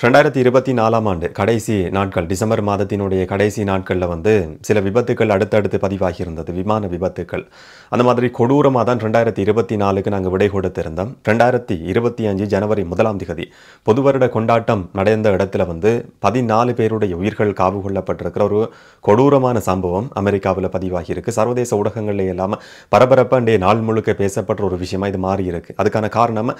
2024ஆம் ஆண்டு கடைசி நாட்கள் டிசம்பர் மாதத்தினுடைய கடைசி நாட்களில் சில விபத்துக்கள் அடுத்தடுத்து பதிவாகி இருந்தது. விமான விபத்துக்கள் அந்த மாதிரி கொடூரமாக தான் 2024க்கு நாங்கள் விடை கொடுத்திருந்தோம். 2025 ஜனவரி 1ஆம் தேதி பொது வருட கொண்டாட்டம் நடந்த இடத்துல 14 பேருடைய உயிர்கள் காவு கொள்ளப்பட்டிருக்கிற ஒரு கொடூரமான சம்பவம் அமெரிக்காவில் பதிவாகி இருக்கு. சர்வதேச ஊடகங்கள்ல எல்லாம் பரபரப்பாக இன்றைய நாள் முழுக்க பேசப்பட்ட ஒரு விஷயமா இது மாறி இருக்கு. அதுக்கான காரணம்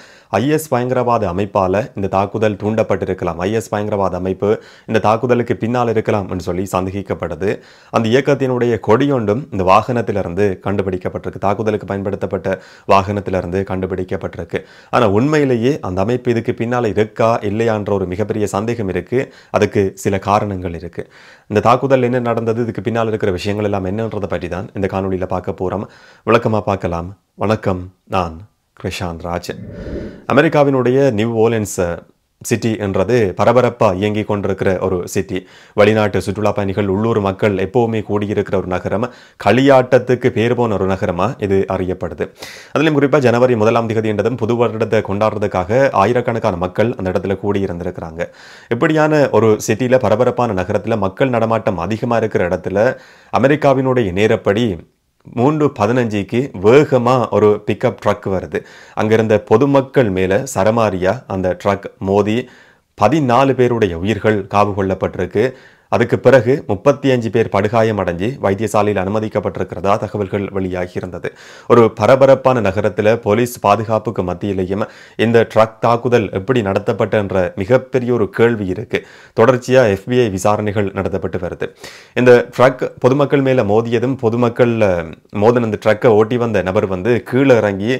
IS பயங்கரவாத அமைப்பால் இந்த தாக்குதல் தூண்டப்பட்டிருக்கலாம். IS பயங்கரவாத அமைப்பு இந்த தாக்குதலுக்கு பின்னால் இருக்கலாம் என்று சொல்லி சந்தேகிக்கப்படுது. அந்த இயக்கத்தினுடைய கொடியொன்றும் இந்த வாகனத்திலிருந்து கண்டுபிடிக்கப்பட்டிருக்கு. தாக்குதலுக்கு பயன்படுத்தப்பட்ட வாகனத்திலிருந்து கண்டுபிடிக்கப்பட்டிருக்கு. ஆனால் உண்மையிலேயே அந்த அமைப்பு இதுக்கு பின்னால் இருக்கா இல்லையான்ற ஒரு மிகப்பெரிய சந்தேகம் இருக்கு. அதுக்கு சில காரணங்கள் இருக்கு. இந்த தாக்குதல் என்ன நடந்தது, இதுக்கு பின்னால் இருக்கிற விஷயங்கள் எல்லாம் என்னன்றதை பற்றி தான் இந்த காணொலியில் பார்க்க போறோம். விளக்கமா பார்க்கலாம். வணக்கம், நான் கிருஷாந்த் ராஜ். அமெரிக்காவினுடைய நியூ ஓர்லின்ஸ் சிட்டி என்றது பரபரப்பாக இயங்கி கொண்டிருக்கிற ஒரு சிட்டி. வெளிநாட்டு சுற்றுலா பயணிகள், உள்ளூர் மக்கள் எப்போவுமே கூடியிருக்கிற ஒரு நகரம். களியாட்டத்துக்கு பேர் போன ஒரு நகரமாக இது அறியப்படுது. அதிலும் குறிப்பாக ஜனவரி 1ஆம் தேதி என்றதும் புது வருடத்தை கொண்டாடுறதுக்காக ஆயிரக்கணக்கான மக்கள் அந்த இடத்துல கூடியிருந்திருக்கிறாங்க. இப்படியான ஒரு சிட்டியில், பரபரப்பான நகரத்தில் மக்கள் நடமாட்டம் அதிகமாக இருக்கிற இடத்துல அமெரிக்காவினுடைய நேரப்படி 3:15க்கு வேகமாக ஒரு பிக்கப் ட்ரக் வருது. அங்கிருந்த பொதுமக்கள் மேலே சரமாரியா அந்த ட்ரக் மோதி 14 பேருடைய உயிர்கள் காவு கொள்ளப்பட்டிருக்கு. அதுக்கு பிறகு 35 பேர் படுகாயம் அடைஞ்சு வைத்தியசாலையில் அனுமதிக்கப்பட்டிருக்கிறதா தகவல்கள் வெளியாகி இருந்தது. ஒரு பரபரப்பான நகரத்தில் போலீஸ் பாதுகாப்புக்கு மத்தியிலேயும் இந்த ட்ரக் தாக்குதல் எப்படி நடத்தப்பட்ட என்ற மிகப்பெரிய ஒரு கேள்வி இருக்கு. தொடர்ச்சியாக FBI விசாரணைகள் நடத்தப்பட்டு வருது. இந்த ட்ரக் பொதுமக்கள் மேலே மோதியதும், பொதுமக்கள் மோதன இந்த ட்ரக்கை ஓட்டி வந்த நபர் கீழே இறங்கி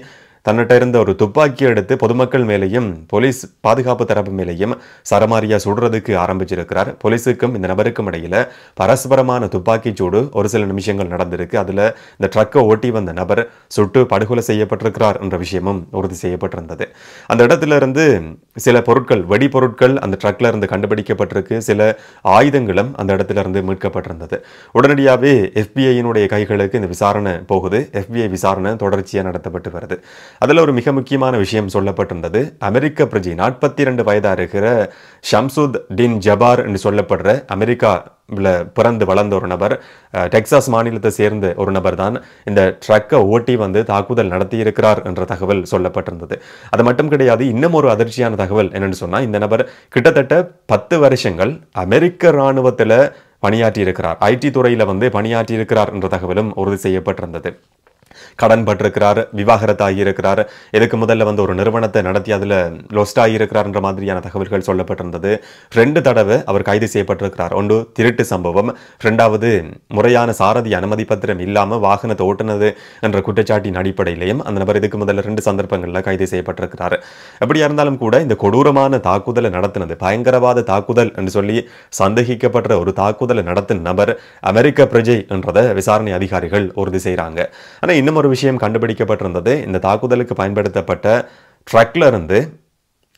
தன்னிட்ட இருந்த ஒரு துப்பாக்கி எடுத்து பொதுமக்கள் மேலேயும் போலீஸ் பாதுகாப்பு தரப்பு மேலேயும் சரமாரியா சுடுறதுக்கு ஆரம்பிச்சிருக்கிறார். போலீஸுக்கும் இந்த நபருக்கும் இடையில பரஸ்பரமான துப்பாக்கி சூடு ஒரு சில நிமிஷங்கள் நடந்திருக்கு. அதுல இந்த ட்ரக்கை ஓட்டி வந்த நபர் சுட்டு படுகொலை செய்யப்பட்டிருக்கிறார் என்ற விஷயமும் உறுதி செய்யப்பட்டிருந்தது. அந்த இடத்துல இருந்து சில பொருட்கள், வெடி பொருட்கள் அந்த ட்ரக்ல இருந்து கண்டுபிடிக்கப்பட்டிருக்கு. சில ஆயுதங்களும் அந்த இடத்துல இருந்து மீட்கப்பட்டிருந்தது. உடனடியாகவே FBIயினுடைய கைகளுக்கு இந்த விசாரணை போகுது. FBI விசாரணை தொடர்ச்சியாக நடத்தப்பட்டு வருது. அதில் ஒரு மிக முக்கியமான விஷயம் சொல்லப்பட்டிருந்தது. அமெரிக்க பிரஜை 42 வயதாக இருக்கிற ஷம்சுத் டின் ஜபார் என்று சொல்லப்படுற அமெரிக்காவில் பிறந்து வளர்ந்த ஒரு நபர், டெக்சாஸ் மாநிலத்தை சேர்ந்த ஒரு நபர் தான் இந்த ட்ரக்கை ஓட்டி தாக்குதல் நடத்தியிருக்கிறார் என்ற தகவல் சொல்லப்பட்டிருந்தது. அது மட்டும் கிடையாது, இன்னும் ஒரு அதிர்ச்சியான தகவல் என்னன்னு சொன்னால், இந்த நபர் கிட்டத்தட்ட 10 வருஷங்கள் அமெரிக்க இராணுவத்தில் பணியாற்றி இருக்கிறார். IT துறையில் பணியாற்றி இருக்கிறார் என்ற தகவலும் உறுதி செய்யப்பட்டிருந்தது. கடன் பட்டிருக்கிறார், விவாகரத்து ஆகியிருக்கிறார், இதுக்கு முதல்ல ஒரு நிறுவனத்தை நடத்தி அதில் லொஸ்ட் ஆகியிருக்கிறார் என்ற மாதிரியான தகவல்கள் சொல்லப்பட்டிருந்தது. 2 தடவை அவர் கைது செய்யப்பட்டிருக்கிறார். ஒன்று திருட்டு சம்பவம், 2வது முறையான சாரதி அனுமதி பத்திரம் இல்லாமல் வாகனத்தை ஓட்டுனது என்ற குற்றச்சாட்டின் அடிப்படையிலையும் அந்த நபர் இதுக்கு முதல்ல 2 சந்தர்ப்பங்களில் கைது செய்யப்பட்டிருக்கிறார். எப்படியா இருந்தாலும் கூட இந்த கொடூரமான தாக்குதலை நடத்தினது, பயங்கரவாத தாக்குதல் என்று சொல்லி சந்தேகிக்கப்பட்ட ஒரு தாக்குதலை நடத்தின நபர் அமெரிக்க பிரஜை என்றதை விசாரணை அதிகாரிகள் உறுதி செய்கிறாங்க. ஆனால் இன்னும் ஒரு விஷயம் கண்டுபிடிக்கப்பட்டிருந்தது. இந்த தாக்குதலுக்கு பயன்படுத்தப்பட்ட ட்ரக்ல இருந்து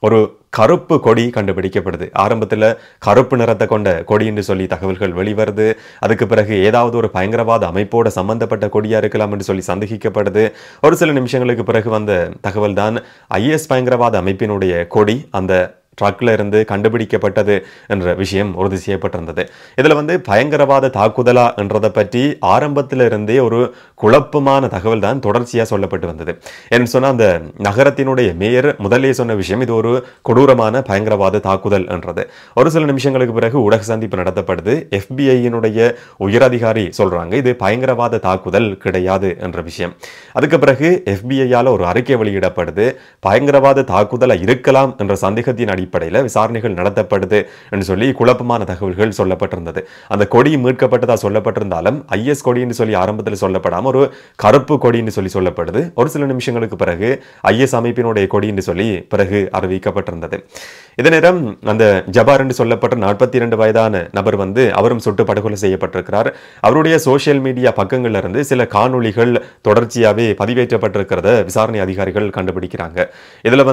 ஒரு கருப்பு கொடி கண்டுபிடிக்கப்படுது. ஆரம்பத்தில் கருப்பு நிறத்தை கொண்ட கொடி என்று சொல்லி தகவல்கள் வெளிவருது. அதுக்கு பிறகு ஏதாவது ஒரு பயங்கரவாத அமைப்போட சம்பந்தப்பட்ட கொடியா இருக்கலாம் என்று சொல்லி சந்தேகிக்கப்படுது. ஒரு சில நிமிஷங்களுக்கு பிறகு வந்த தகவல் தான் IS பயங்கரவாத அமைப்பினுடைய கொடி அந்த ட்ரக்ல இருந்து கண்டுபிடிக்கப்பட்டது என்ற விஷயம் உறுதி செய்யப்பட்டிருந்தது. இதில் பயங்கரவாத தாக்குதலா என்றதை பற்றி ஆரம்பத்தில் இருந்தே ஒரு குழப்பமான தகவல் தான் தொடர்ச்சியாக சொல்லப்பட்டு வந்தது. என்று சொன்னால், அந்த நகரத்தினுடைய மேயர் முதலே சொன்ன விஷயம் இது ஒரு கொடூரமான பயங்கரவாத தாக்குதல் என்றது. ஒரு சில நிமிஷங்களுக்கு பிறகு ஊடக சந்திப்பு நடத்தப்படுது. FBIயினுடைய உயரதிகாரி சொல்றாங்க இது பயங்கரவாத தாக்குதல் கிடையாது என்ற விஷயம். அதுக்கு பிறகு FBIயால் ஒரு அறிக்கை வெளியிடப்படுது. பயங்கரவாத தாக்குதலாக இருக்கலாம் என்ற சந்தேகத்தின் அடிப்படையில் விசாரணைகள் நடத்தப்படுது என்று சொல்லி குழப்பமான தகவல்கள் சொல்லப்பட்டிருந்தது. அந்த கொடி மீட்கப்பட்டதா சொல்லப்பட்டிருந்தாலும் IS கொடி என்று சொல்லி ஆரம்பத்தில் சொல்லப்படாம ஒரு கருப்பு கொடி என்று சொல்லி சொல்லப்படுது. ஒரு சில நிமிஷங்களுக்கு பிறகு IS அமைப்பினுடைய கொடி என்று சொல்லி பிறகு அறிவிக்கப்பட்டிருந்தது. இதே நேரம் அந்த ஜபார் என்று சொல்லப்பட்ட 42 வயதான நபர் அவரும் சுட்டு படுகொலை செய்யப்பட்டிருக்கிறார். அவருடைய சோசியல் மீடியா பக்கங்கள்ல இருந்து சில காணொளிகள் தொடர்ச்சியாகவே பதிவேற்றப்பட்டிருக்கிறத விசாரணை அதிகாரிகள் கண்டுபிடிக்கிறாங்க. இதுல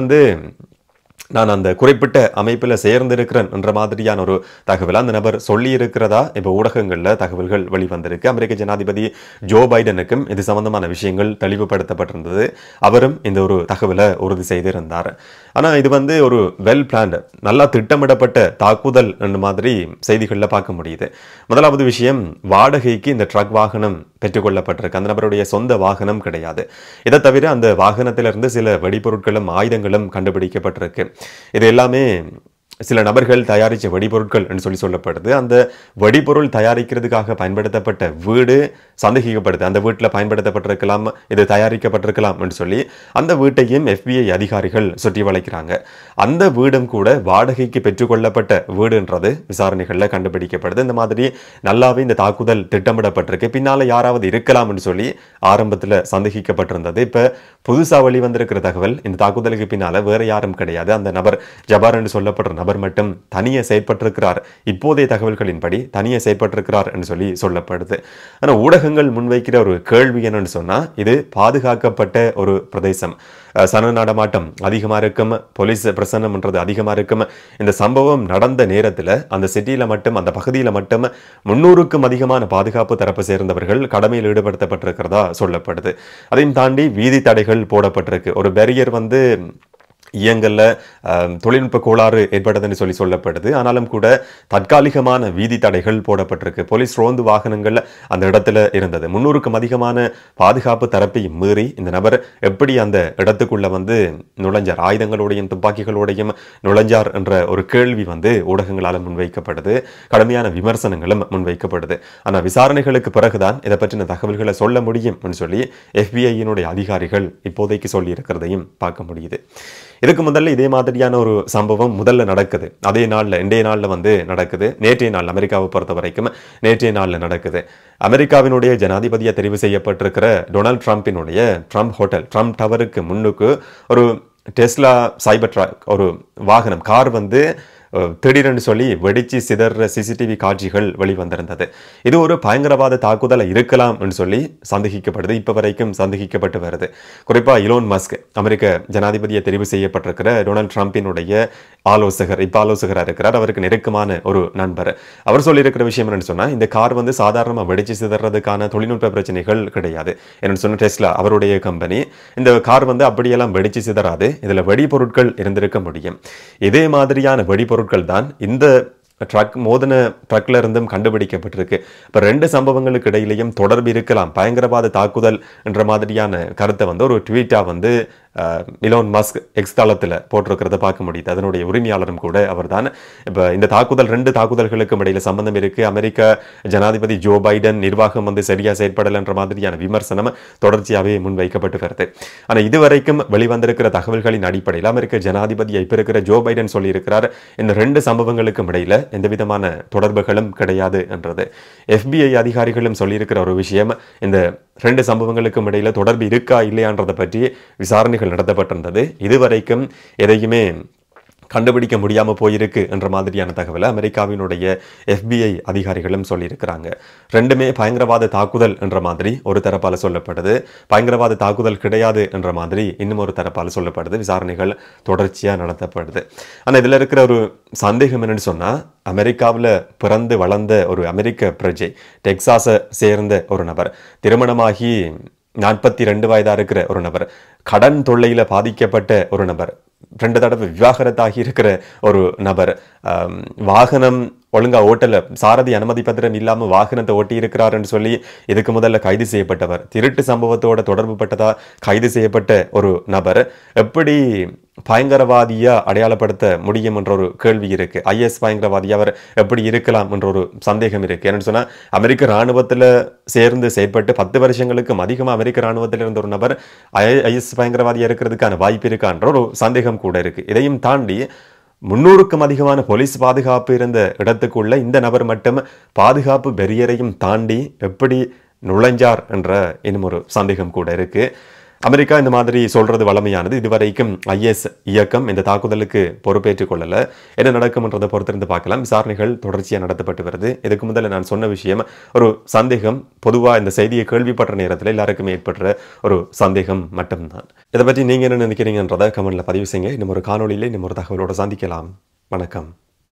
நான் அந்த குறிப்பிட்ட அமைப்பில் சேர்ந்திருக்கிறேன் என்ற மாதிரியான ஒரு தகவல் அந்த நபர் சொல்லி இருக்கிறதா இப்போ ஊடகங்களில் தகவல்கள் வெளிவந்திருக்கு. அமெரிக்க ஜனாதிபதி ஜோ பைடனுக்கும் இது சம்பந்தமான விஷயங்கள் தெளிவுபடுத்தப்பட்டிருந்தது. அவரும் இந்த ஒரு தகவலை உறுதி செய்திருந்தார். ஆனால் இது வந்து ஒரு வெல் பிளான்டு, நல்லா திட்டமிடப்பட்ட தாக்குதல் என்ற மாதிரி செய்திகளில் பார்க்க முடியுது. முதலாவது விஷயம், வாடகைக்கு இந்த ட்ரக் வாகனம் பெற்றுக்கொள்ளப்பட்டிருக்கு. அந்த நபருடைய சொந்த வாகனம் கிடையாது. இதை தவிர அந்த வாகனத்திலிருந்து சில வெடிபொருட்களும் ஆயுதங்களும் கண்டுபிடிக்கப்பட்டிருக்கு. இது எல்லாமே சில நபர்கள் தயாரித்த வெடிபொருட்கள் என்று சொல்லப்படுது. அந்த வெடிபொருள் தயாரிக்கிறதுக்காக பயன்படுத்தப்பட்ட வீடு சந்தேகிக்கப்படுது. அந்த வீட்டில் பயன்படுத்தப்பட்டிருக்கலாம், இது தயாரிக்கப்பட்டிருக்கலாம் என்று சொல்லி அந்த வீட்டையும் FBI அதிகாரிகள் சுற்றி வளைக்கிறாங்க. அந்த வீடும் கூட வாடகைக்கு பெற்றுக்கொள்ளப்பட்ட வீடுன்றது விசாரணைகளில் கண்டுபிடிக்கப்படுது. இந்த மாதிரி நல்லாவே இந்த தாக்குதல் திட்டமிடப்பட்டிருக்கு. பின்னால யாராவது இருக்கலாம் என்று சொல்லி ஆரம்பத்தில் சந்தேகிக்கப்பட்டிருந்தது. இப்போ புதுசாக வெளிவந்திருக்கிற தகவல், இந்த தாக்குதலுக்கு பின்னால வேற யாரும் கிடையாது, அந்த நபர் ஜபார் என்று சொல்லப்படுற நபர் மட்டும் தனியே செயற்பட்டிருக்கிறார். இப்போதைய தகவல்களின்படி தனியே செயற்பட்டிருக்கிறார் என்று சொல்லப்படுது. ஆனால் ஊடகங்கள் முன்வைக்கிற ஒரு கேள்வி என்னன்னு சொன்னா, இது பாதுகாக்கப்பட்ட ஒரு பிரதேசம், சன நடமாட்டம் அதிகமாக இருக்கும், போலீஸ் பிரசன்னம்ன்றது அதிகமாக இருக்கும். இந்த சம்பவம் நடந்த நேரத்தில் அந்த சிட்டியில் மட்டும், அந்த பகுதியில் மட்டும் 300க்கும் அதிகமான பாதுகாப்பு தரப்பு சேர்ந்தவர்கள் கடமையில் ஈடுபடுத்தப்பட்டிருக்கிறதா சொல்லப்படுது. அதையும் தாண்டி வீதி தடைகள் போடப்பட்டிருக்கு. ஒரு பேரியர் வந்து இயங்கல்ல தொழில்நுட்ப கோளாறு ஏற்பட்டதுன்னு சொல்லப்படுது. ஆனாலும் கூட தற்காலிகமான வீதி தடைகள் போடப்பட்டிருக்கு. போலீஸ் ரோந்து வாகனங்கள் அந்த இடத்துல இருந்தது. 300க்கும் அதிகமான பாதுகாப்பு தரப்பை மீறி இந்த நபர் எப்படி அந்த இடத்துக்குள்ள வந்து நுழைஞ்சார், ஆயுதங்களோடையும் துப்பாக்கிகளோடையும் நுழைஞ்சார் என்ற ஒரு கேள்வி வந்து ஊடகங்களால் முன்வைக்கப்படுது. கடுமையான விமர்சனங்களும் முன்வைக்கப்படுது. ஆனால் விசாரணைகளுக்கு பிறகுதான் இதை பற்றின தகவல்களை சொல்ல முடியும் சொல்லி FBI-யினுடைய அதிகாரிகள் இப்போதைக்கு சொல்லி இருக்கிறதையும் பார்க்க முடியுது. இதுக்கு முதல்ல இதே மாதிரியான ஒரு சம்பவம் முதல்ல நடக்குது. அதே நாளில், இன்றைய நாளில் வந்து நடக்குது. நேற்றைய நாள் அமெரிக்காவை பொறுத்த வரைக்கும் நேற்றைய நாளில் நடக்குது. அமெரிக்காவினுடைய ஜனாதிபதியாக தெரிவு செய்யப்பட்டிருக்கிற டொனால்ட் ட்ரம்பினுடைய ட்ரம்ப் ஹோட்டல், ட்ரம்ப் டவருக்கு முன்னுக்கு ஒரு டெஸ்லா சைபர் ட்ரக், ஒரு வாகனம், கார் வந்து திடீரென்று சொல்லி வெடிச்சு சிதற சிசிடிவி காட்சிகள் வெளிவந்திருந்தது. இது ஒரு பயங்கரவாத தாக்குதலை இருக்கலாம் என்று சொல்லி சந்தேகிக்கப்படுது. இப்போ வரைக்கும் சந்தேகிக்கப்பட்டு வருது. குறிப்பாக இலோன் மஸ்க், அமெரிக்க ஜனாதிபதியை தெரிவு செய்யப்பட்டிருக்கிற டொனால்ட் ட்ரம்பினுடைய ஆலோசகர், இப்போ ஆலோசகராக இருக்கிறார். அவருக்கு நெருக்கமான ஒரு நண்பர். அவர் சொல்லியிருக்கிற விஷயம் என்னன்னு சொன்னால், இந்த கார் வந்து சாதாரணமாக வெடிச்சு சிதறதுக்கான தொழில்நுட்ப பிரச்சனைகள் கிடையாது. என்னன்னு சொன்ன டெஸ்லா அவருடைய கம்பெனி, இந்த கார் வந்து அப்படியெல்லாம் வெடிச்சு சிதறாது, இதில் வெடிபொருட்கள் இருந்திருக்க முடியும். இதே மாதிரியான வெடிபொருட்கள் தான் இந்த ட்ரக் மோதன ட்ரக்ல இருந்தும் கண்டுபிடிக்கப்பட்டிருக்கு. இப்போ 2 சம்பவங்களுக்கு இடையிலையும் தொடர்பு இருக்கலாம், பயங்கரவாத தாக்குதல் என்ற மாதிரியான கருத்தை வந்து ஒரு ட்வீட்டா வந்து இலோன் மஸ்க் எக்ஸ் தளத்தில் போட்டிருக்கிறத பார்க்க முடியுது. அதனுடைய உரிமையாளரும் கூட அவர் தான். இப்போ இந்த தாக்குதல் 2 தாக்குதல்களுக்கும் இடையில சம்பந்தம் இருக்கு. அமெரிக்க ஜனாதிபதி ஜோ பைடன் நிர்வாகம் வந்து சரியா செயற்படல் என்ற மாதிரியான விமர்சனம் தொடர்ச்சியாகவே முன்வைக்கப்பட்டு வருது. ஆனால் இதுவரைக்கும் வெளிவந்திருக்கிற தகவல்களின் அடிப்படையில் அமெரிக்க ஜனாதிபதியை இப்போ இருக்கிற ஜோ பைடன் சொல்லியிருக்கிறார், இந்த 2 சம்பவங்களுக்கும் இடையில எந்த விதமான தொடர்புகளும் கிடையாது என்றது. FBI அதிகாரிகளும் சொல்லியிருக்கிற ஒரு விஷயம், இந்த 2 சம்பவங்களுக்கும் இடையில தொடர்பு இருக்கா இல்லையான்றதை பற்றி விசாரணைகள் நடத்தப்பட்டிருந்தது. இதுவரைக்கும் எதையுமே கண்டுபிடிக்க முடியாமல் போயிருக்கு என்ற மாதிரியான தகவலை அமெரிக்காவினுடைய FBI அதிகாரிகளும் சொல்லியிருக்கிறாங்க. 2மே பயங்கரவாத தாக்குதல் என்ற மாதிரி ஒரு தரப்பால் சொல்லப்படுது, பயங்கரவாத தாக்குதல் கிடையாது என்ற மாதிரி இன்னும் ஒரு தரப்பால் சொல்லப்படுது. விசாரணைகள் தொடர்ச்சியாக நடத்தப்படுது. ஆனால் இதில் இருக்கிற ஒரு சந்தேகம் என்னன்னு சொன்னால், அமெரிக்காவில் பிறந்து வளர்ந்த ஒரு அமெரிக்க பிரஜை, டெக்சாஸை சேர்ந்த ஒரு நபர், திருமணமாகி 42 வயதாக இருக்கிற ஒரு நபர், கடன் தொல்லையில் பாதிக்கப்பட்ட ஒரு நபர், 2 தடவை விவாகரத்தாகி இருக்கிற ஒரு நபர், வாகனம் ஒழுங்கா ஓட்டல, சாரதி அனுமதி பத்திரம் இல்லாமல் வாகனத்தை ஓட்டி இருக்கிறார்னு சொல்லி இதுக்கு முதல்ல கைது செய்யப்பட்டவர், திருட்டு சம்பவத்தோட தொடர்பு பட்டதா கைது செய்யப்பட்ட ஒரு நபர் எப்படி பயங்கரவாதியா அடையாளப்படுத்த முடியும் என்ற ஒரு கேள்வி இருக்கு. IS பயங்கரவாதி அவர் எப்படி இருக்கலாம் என்ற ஒரு சந்தேகம் இருக்கு. என்னன்னு சொன்னா, அமெரிக்க இராணுவத்தில் சேர்ந்து செயற்பட்டு 10 வருஷங்களுக்கும் அதிகமாக அமெரிக்க இராணுவத்தில் இருந்த ஒரு நபர் IS பயங்கரவாதியா இருக்கிறதுக்கான வாய்ப்பு இருக்கான்ற ஒரு சந்தேகம் கூட இருக்கு. இதையும் தாண்டி 300க்கும் அதிகமான போலீஸ் பாதுகாப்பு இருந்த இடத்துக்குள்ள இந்த நபர் மட்டும் பாதுகாப்பு பெரியரையும் தாண்டி எப்படி நுழைஞ்சார் என்ற இன்னும் ஒரு சந்தேகம் கூட இருக்கு. அமெரிக்கா இந்த மாதிரி சொல்றது வளமையானது. இதுவரைக்கும் IS இயக்கம் இந்த தாக்குதலுக்கு பொறுப்பேற்றுக் கொள்ளல. என்ன நடக்கும்ன்றதை பொறுத்திருந்து பார்க்கலாம். விசாரணைகள் தொடர்ச்சியாக நடத்தப்பட்டு வருது. இதுக்கு முதல்ல நான் சொன்ன விஷயம் ஒரு சந்தேகம். பொதுவாக இந்த செய்தியை கேள்விப்பட்ட நேரத்தில் எல்லாருக்கும் ஏற்படுற ஒரு சந்தேகம் மட்டும்தான். இதை பற்றி நீங்க என்ன நினைக்கிறீங்கன்றதை கமெண்ட்ல பதிவு செய்யுங்க. இன்னும் ஒரு காணொலியில் இன்னும் ஒரு தகவலோட சந்திக்கலாம். வணக்கம்.